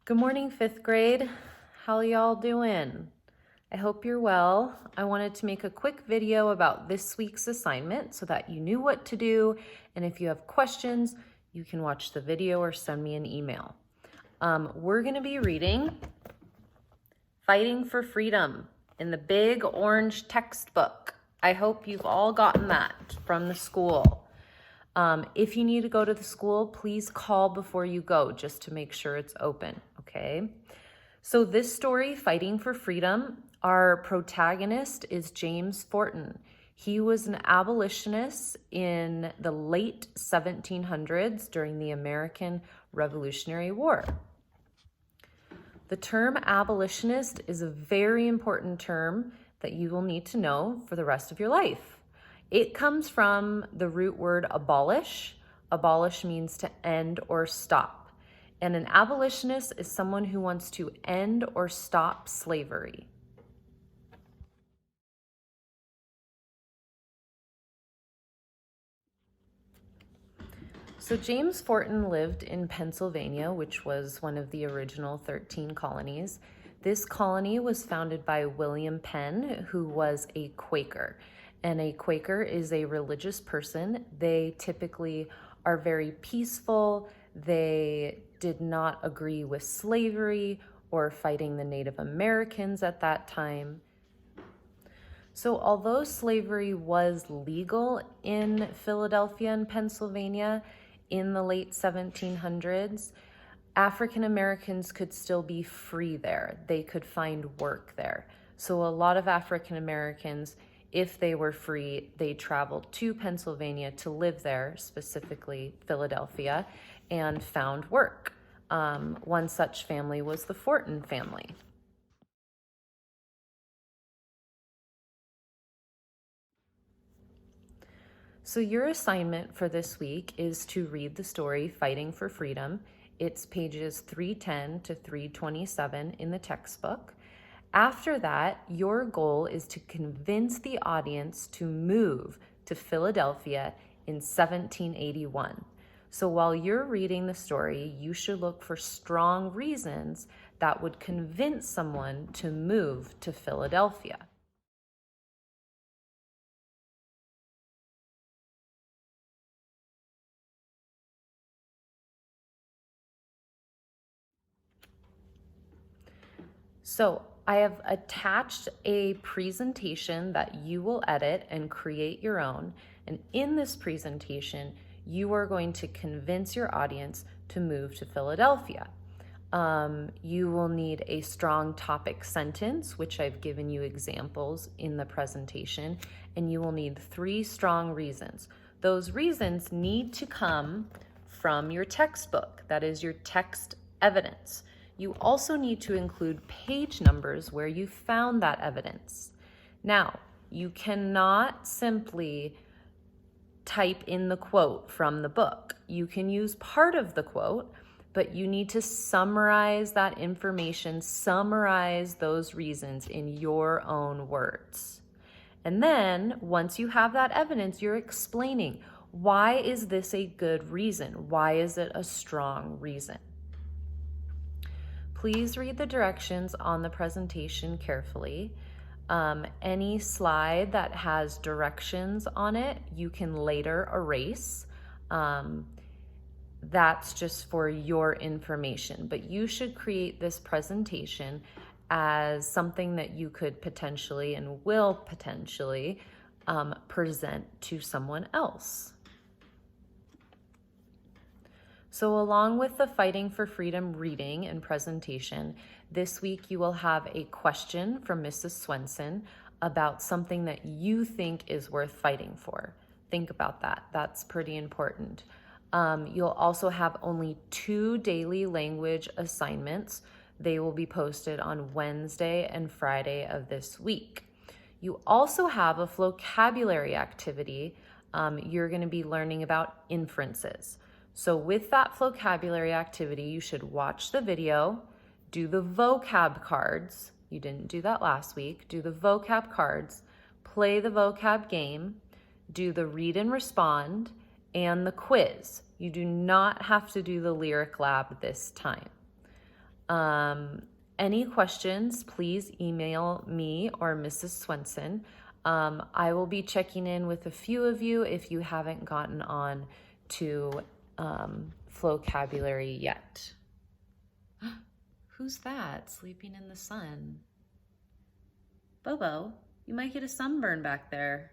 Good morning, fifth grade. How y'all doing? I hope you're well. I wanted to make a quick video about this week's assignment so that you knew what to do. And if you have questions, you can watch the video or send me an email. We're gonna be reading Fighting for Freedom in the big orange textbook. I hope you've all gotten that from the school. If you need to go to the school, please call before you go just to make sure it's open, okay? So this story, Fighting for Freedom, our protagonist is James Forten. He was an abolitionist in the late 1700s during the American Revolutionary War. The term abolitionist is a very important term that you will need to know for the rest of your life. It comes from the root word abolish. Abolish means to end or stop. And an abolitionist is someone who wants to end or stop slavery. So James Forten lived in Pennsylvania, which was one of the original 13 colonies. This colony was founded by William Penn, who was a Quaker. And a Quaker is a religious person. They typically are very peaceful. They did not agree with slavery or fighting the Native Americans at that time. So although slavery was legal in Philadelphia and Pennsylvania in the late 1700s, African Americans could still be free there. They could find work there. So a lot of African Americans, if they were free, they traveled to Pennsylvania to live there, specifically Philadelphia, and found work. One such family was the Forten family. So your assignment for this week is to read the story Fighting for Freedom. It's pages 310 to 327 in the textbook. After that, your goal is to convince the audience to move to Philadelphia in 1781. So while you're reading the story, you should look for strong reasons that would convince someone to move to Philadelphia. So I have attached a presentation that you will edit and create your own. And in this presentation, you are going to convince your audience to move to Philadelphia. You will need a strong topic sentence, which I've given you examples in the presentation, and you will need 3 strong reasons. Those reasons need to come from your textbook. That is your text evidence. You also need to include page numbers where you found that evidence. Now, you cannot simply type in the quote from the book. You can use part of the quote, but you need to summarize that information, summarize those reasons in your own words. And then once you have that evidence, you're explaining, why is this a good reason? Why is it a strong reason? Please read the directions on the presentation carefully. Any slide that has directions on it, you can later erase. That's just for your information, but you should create this presentation as something that you could potentially and will potentially present to someone else. So along with the Fighting for Freedom reading and presentation, this week you will have a question from Mrs. Swenson about something that you think is worth fighting for. Think about that. That's pretty important. You'll also have only 2 daily language assignments. They will be posted on Wednesday and Friday of this week. You also have a vocabulary activity. You're going to be learning about inferences. So with that vocabulary activity, you should watch the video, do the vocab cards. You didn't do that last week. Do the vocab cards, play the vocab game, do the read and respond, and the quiz. You do not have to do the lyric lab this time. Any questions, please email me or Mrs. Swenson. I will be checking in with a few of you if you haven't gotten on to Flocabulary yet. Who's that sleeping in the sun? Bobo, you might get a sunburn back there.